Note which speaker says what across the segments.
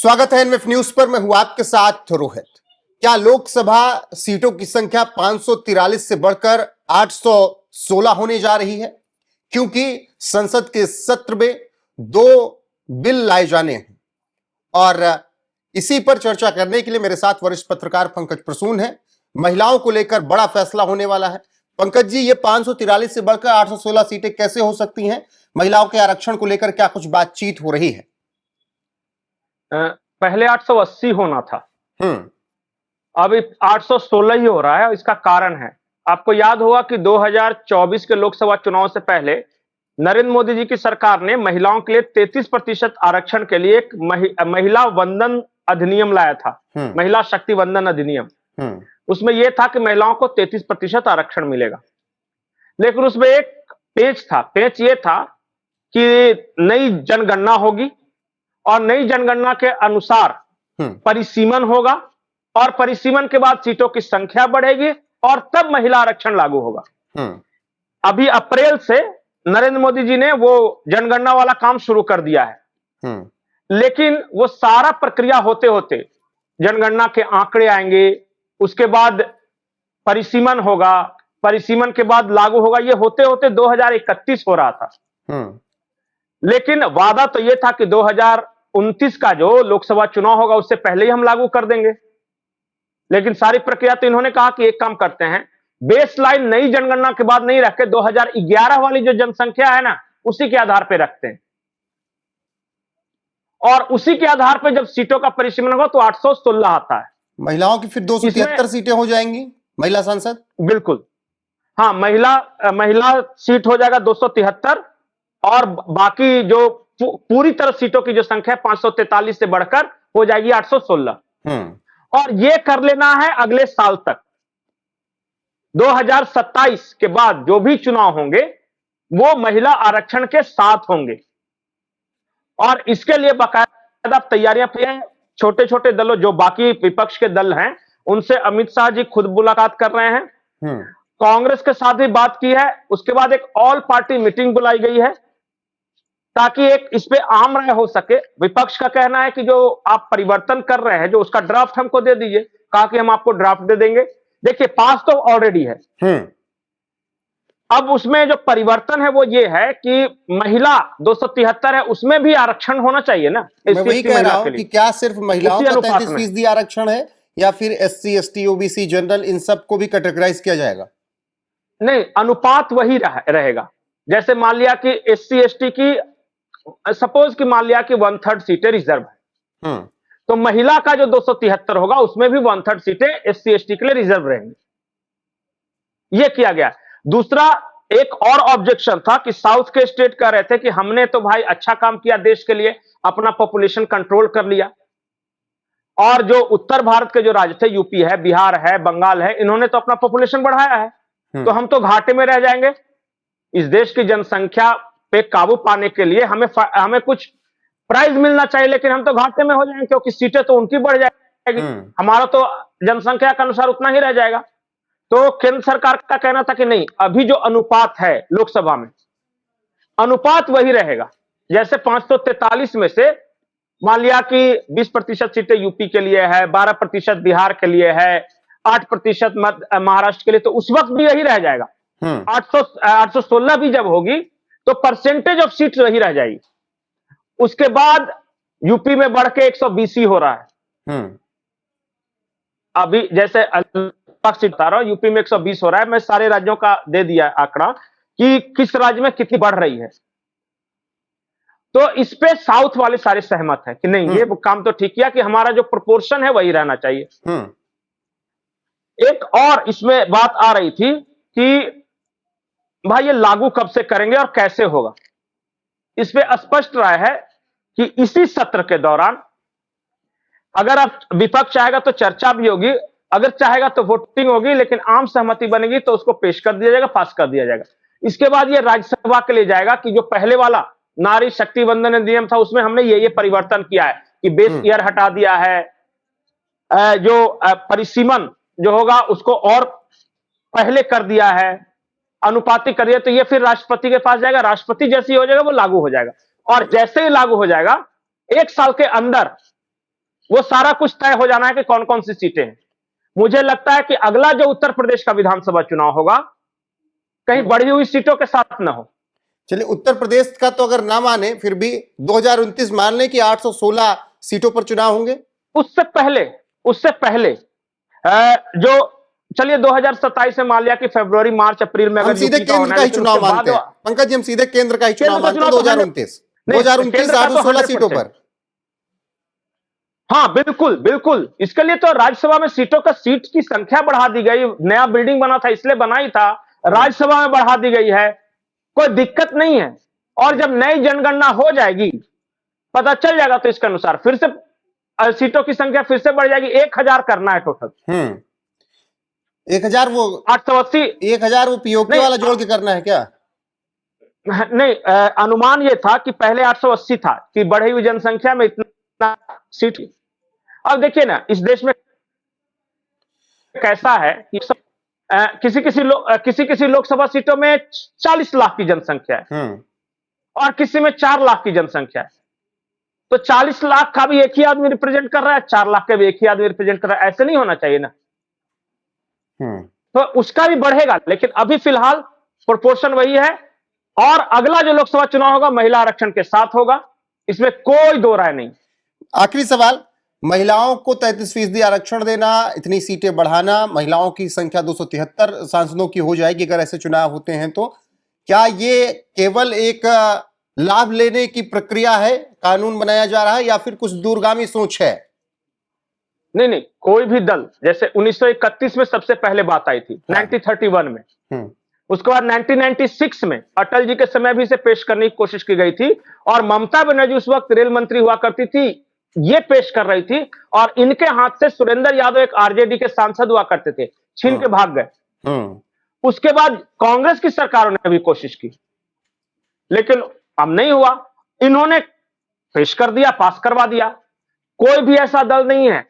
Speaker 1: स्वागत है NF news पर। मैं हूं आपके साथ रोहित। क्या लोकसभा सीटों की संख्या 543 से बढ़कर 816 होने जा रही है? क्योंकि संसद के सत्र में 2 बिल लाए जाने हैं और इसी पर चर्चा करने के लिए मेरे साथ वरिष्ठ पत्रकार पंकज प्रसून है। महिलाओं को लेकर बड़ा फैसला होने वाला है। पंकज जी, ये 543 से बढ़कर 816 सीटें कैसे हो सकती हैं? महिलाओं के आरक्षण को लेकर क्या कुछ बातचीत हो रही है?
Speaker 2: पहले 880 होना था, अब 816 ही हो रहा है। इसका कारण है, आपको याद होगा कि 2024 के लोकसभा चुनाव से पहले नरेंद्र मोदी जी की सरकार ने महिलाओं के लिए 33% आरक्षण के लिए एक महिला वंदन अधिनियम लाया था, महिला शक्ति वंदन अधिनियम। उसमें यह था कि महिलाओं को 33% आरक्षण मिलेगा, लेकिन उसमें एक पेच ये था कि नई जनगणना होगी और नई जनगणना के अनुसार परिसीमन होगा और परिसीमन के बाद सीटों की संख्या बढ़ेगी और तब महिला आरक्षण लागू होगा। अभी अप्रैल से नरेंद्र मोदी जी ने वो जनगणना वाला काम शुरू कर दिया है, लेकिन वो सारा प्रक्रिया होते होते जनगणना के आंकड़े आएंगे, उसके बाद परिसीमन होगा, परिसीमन के बाद लागू होगा, ये होते होते 2031 हो रहा था। लेकिन वादा तो यह था कि 2029 का जो लोकसभा चुनाव होगा उससे पहले ही हम लागू कर देंगे। लेकिन सारी प्रक्रिया तो इन्होंने कहा कि एक काम करते हैं, बेसलाइन नई जनगणना के बाद नहीं रख के 2011 वाली जो जनसंख्या है ना, उसी के आधार पर रखते हैं और उसी के आधार पर जब सीटों का परिसीमन होगा तो 816 आता है।
Speaker 1: महिलाओं की फिर 273 सीटें हो जाएंगी, महिला सांसद।
Speaker 2: बिल्कुल, हाँ, महिला सीट हो जाएगा 273 और बाकी जो पूरी तरह सीटों की जो संख्या 543 से बढ़कर हो जाएगी 816। और ये कर लेना है अगले साल तक। 2027 के बाद जो भी चुनाव होंगे वो महिला आरक्षण के साथ होंगे और इसके लिए बाकायदा तैयारियां हैं। छोटे छोटे दलों, जो बाकी विपक्ष के दल हैं, उनसे अमित शाह जी खुद मुलाकात कर रहे हैं। कांग्रेस के साथ भी बात की है। उसके बाद एक ऑल पार्टी मीटिंग बुलाई गई है ताकि एक इस पे आम राय हो सके। विपक्ष का कहना है कि जो आप परिवर्तन कर रहे हैं, जो उसका ड्राफ्ट हमको दे दीजिए। कहा कि हम आपको ड्राफ्ट दे देंगे। देखिए, पास तो ऑलरेडी है। अब उसमें जो परिवर्तन है वो ये है कि महिला 273 है, उसमें भी आरक्षण होना चाहिए ना।
Speaker 1: मैं वही कह रहा हूं कि क्या सिर्फ महिलाओं का 33% आरक्षण है या फिर SC ST OBC general in सबको भी कैटेगराइज किया जाएगा?
Speaker 2: नहीं, अनुपात वही रहेगा। जैसे मान लिया कि SC ST की, सपोज कि मान लिया कि 1/3 सीटें रिजर्व है, तो महिला का जो 273 होगा उसमें भी 1/3 सीटें SC ST के लिए रिजर्व रहेंगी। यह किया गया। दूसरा, एक और ऑब्जेक्शन था कि साउथ के स्टेट कह रहे थे कि हमने तो भाई अच्छा काम किया देश के लिए, अपना पॉपुलेशन कंट्रोल कर लिया, और जो उत्तर भारत के जो राज्य थे, यूपी है, बिहार है, बंगाल है, इन्होंने तो अपना पॉपुलेशन बढ़ाया है, तो हम तो घाटे में रह जाएंगे। इस देश की जनसंख्या पे काबू पाने के लिए हमें कुछ प्राइज मिलना चाहिए, लेकिन हम तो घाटे में हो जाएंगे क्योंकि सीटें तो उनकी बढ़ जाएगी, हमारा तो जनसंख्या के अनुसार उतना ही रह जाएगा। तो केंद्र सरकार का कहना था कि नहीं, अभी जो अनुपात है लोकसभा में, अनुपात वही रहेगा। जैसे 543 में से मान लिया कि 20% सीटें यूपी के लिए है, 12% बिहार के लिए है, 8% महाराष्ट्र के लिए, तो उस वक्त भी यही रह जाएगा। 816 भी जब होगी तो परसेंटेज ऑफ सीट वही रह जाएगी। उसके बाद यूपी में बढ़ के 120 ही हो रहा है। अभी जैसे बता रहा हूं, यूपी में 120 हो रहा है। मैं सारे राज्यों का दे दिया आंकड़ा कि किस राज्य में कितनी बढ़ रही है। तो इस पे साउथ वाले सारे सहमत हैं कि नहीं, ये काम तो ठीक किया कि हमारा जो प्रोपोर्शन है वही रहना चाहिए। एक और इसमें बात आ रही थी कि भाई ये लागू कब से करेंगे और कैसे होगा। इस पे स्पष्ट राय है कि इसी सत्र के दौरान, अगर आप विपक्ष चाहेगा तो चर्चा भी होगी, अगर चाहेगा तो वोटिंग होगी, लेकिन आम सहमति बनेगी तो उसको पेश कर दिया जाएगा, पास कर दिया जाएगा। इसके बाद ये राज्यसभा के लिए जाएगा कि जो पहले वाला नारी शक्ति वंदन अधिनियम था उसमें हमने ये परिवर्तन किया है कि बेस ईयर हटा दिया है, जो परिसीमन जो होगा उसको और पहले कर दिया है, अनुपातिक कर दिया, तो ये फिर राष्ट्रपति के पास जाएगा। राष्ट्रपति जैसे ही हो जाएगा वो लागू हो जाएगा, और जैसे ही लागू हो जाएगा 1 साल के अंदर वो सारा कुछ तय हो जाना है कि कौन कौन सी सीटें हैं। मुझे लगता है कि अगला जो उत्तर प्रदेश का विधानसभा चुनाव होगा कहीं बढ़ी हुई सीटों के साथ न हो।
Speaker 1: चलिए, उत्तर प्रदेश का तो अगर ना माने फिर भी 2029 मान लें कि 816 सीटों पर चुनाव होंगे।
Speaker 2: उससे पहले जो चलिए 2027 में मान लिया कि फरवरी मार्च अप्रैल में
Speaker 1: हम
Speaker 2: अगर
Speaker 1: सीधे केंद्र का ही चुनाव मानते हैं पंकज जी, हम सीधे केंद्र का ही चुनाव मानते हैं। 2029 816 सीटों पर।
Speaker 2: हाँ बिल्कुल बिल्कुल, इसके लिए तो राज्यसभा में सीट की संख्या बढ़ा दी गई, नया बिल्डिंग बना था इसलिए बनाई था, राज्यसभा में बढ़ा दी गई है, कोई दिक्कत नहीं है। और जब नई जनगणना हो जाएगी पता चल जाएगा तो इसके अनुसार फिर से सीटों की संख्या फिर से बढ़ जाएगी। 1000 करना है टोटल।
Speaker 1: 1000 वो
Speaker 2: 880,
Speaker 1: 1000 वो पीओके वाला जोड़ के करना है क्या?
Speaker 2: नहीं, अनुमान ये था कि पहले 880 था कि बढ़ी हुई जनसंख्या में इतना सीट। अब देखिए ना इस देश में कैसा है कि किसी किसी लोकसभा सीटों में 40 लाख की जनसंख्या है और किसी में 4 लाख की जनसंख्या है। तो 40 लाख का भी एक ही आदमी रिप्रेजेंट कर रहा है, 4 लाख का भी एक ही आदमी रिप्रेजेंट कर रहा है, ऐसे नहीं होना चाहिए ना। तो उसका भी बढ़ेगा, लेकिन अभी फिलहाल प्रोपोर्शन वही है। और अगला जो लोकसभा चुनाव होगा महिला आरक्षण के साथ होगा, इसमें कोई दो राय नहीं।
Speaker 1: आखिरी सवाल, महिलाओं को 33% आरक्षण देना, इतनी सीटें बढ़ाना, महिलाओं की संख्या 273 सांसदों की हो जाएगी अगर ऐसे चुनाव होते हैं तो, क्या ये केवल एक लाभ लेने की प्रक्रिया है, कानून बनाया जा रहा है, या फिर कुछ दूरगामी सोच है?
Speaker 2: नहीं, कोई भी दल, जैसे 1931 में सबसे पहले बात आई थी, 1931 में, उसके बाद 1996 में अटल जी के समय भी इसे पेश करने की कोशिश की गई थी और ममता बनर्जी उस वक्त रेल मंत्री हुआ करती थी, ये पेश कर रही थी और इनके हाथ से सुरेंद्र यादव एक आरजेडी के सांसद हुआ करते थे, छीन के भाग गए। उसके बाद कांग्रेस की सरकारों ने भी कोशिश की लेकिन अब नहीं हुआ, इन्होंने पेश कर दिया, पास करवा दिया। कोई भी ऐसा दल नहीं है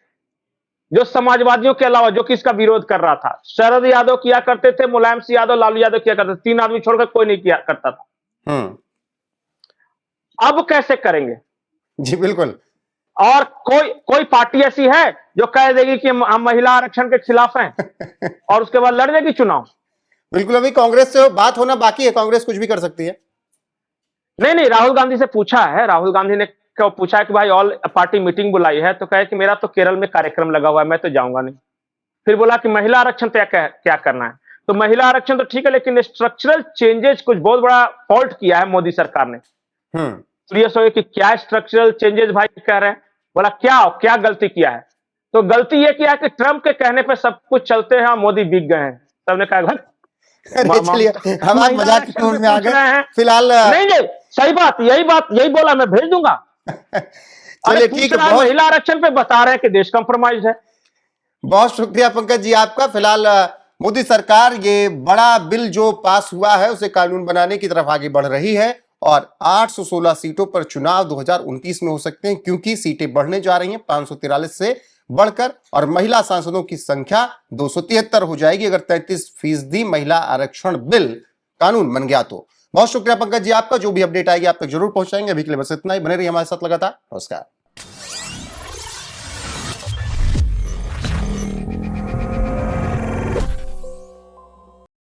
Speaker 2: जो समाजवादियों के अलावा जो किसका विरोध कर रहा था। शरद यादव किया करते थे, मुलायम सिंह यादव, लालू यादव किया करते थे, 3 आदमी छोड़कर कोई नहीं किया करता था। अब कैसे करेंगे?
Speaker 1: जी बिल्कुल।
Speaker 2: और कोई पार्टी ऐसी है जो कह देगी कि हम महिला आरक्षण के खिलाफ हैं और उसके बाद लड़ देगी चुनाव?
Speaker 1: बिल्कुल, अभी कांग्रेस से बात होना बाकी है, कांग्रेस कुछ भी कर सकती है।
Speaker 2: नहीं, राहुल गांधी से पूछा है, राहुल गांधी ने पूछा कि भाई ऑल पार्टी मीटिंग बुलाई है, तो कहे कि मेरा तो केरल में कार्यक्रम लगा हुआ है, मैं तो जाऊंगा नहीं। फिर बोला कि महिला आरक्षण क्या करना है, तो महिला आरक्षण तो ठीक है लेकिन स्ट्रक्चरल चेंजेस कुछ बहुत बड़ा फॉल्ट किया है मोदी सरकार ने। सीरियस हो कि क्या स्ट्रक्चरल चेंजेस भाई कह रहे हैं? बोला क्या गलती किया है? तो गलती यह किया कि ट्रंप के कहने पर सब कुछ चलते हैं, मोदी बिक गए हैं। सबने कहा
Speaker 1: चलिए हम आज मजाक की टोन में आ गए फिलहाल।
Speaker 2: नहीं, सही बात, यही बोला, मैं भेज दूंगा।
Speaker 1: चलिए ठीक है,
Speaker 2: महिला आरक्षण पे बता रहे हैं कि देश कंप्रोमाइज है।
Speaker 1: बहुत शुक्रिया पंकज जी आपका। फिलहाल मोदी सरकार ये बड़ा बिल जो पास हुआ है उसे कानून बनाने की तरफ आगे बढ़ रही है और 816 सीटों पर चुनाव 2029 में हो सकते हैं, क्योंकि सीटें बढ़ने जा रही हैं 543 से बढ़कर, और महिला सांसदों की संख्या 273 हो जाएगी अगर 33% महिला आरक्षण बिल कानून बन गया तो। बहुत शुक्रिया पंकज जी आपका, जो भी अपडेट आएगी आप तक जरूर पहुंचाएंगे। अभी के लिए बस इतना ही, बने रहिए हमारे साथ लगातार। नमस्कार।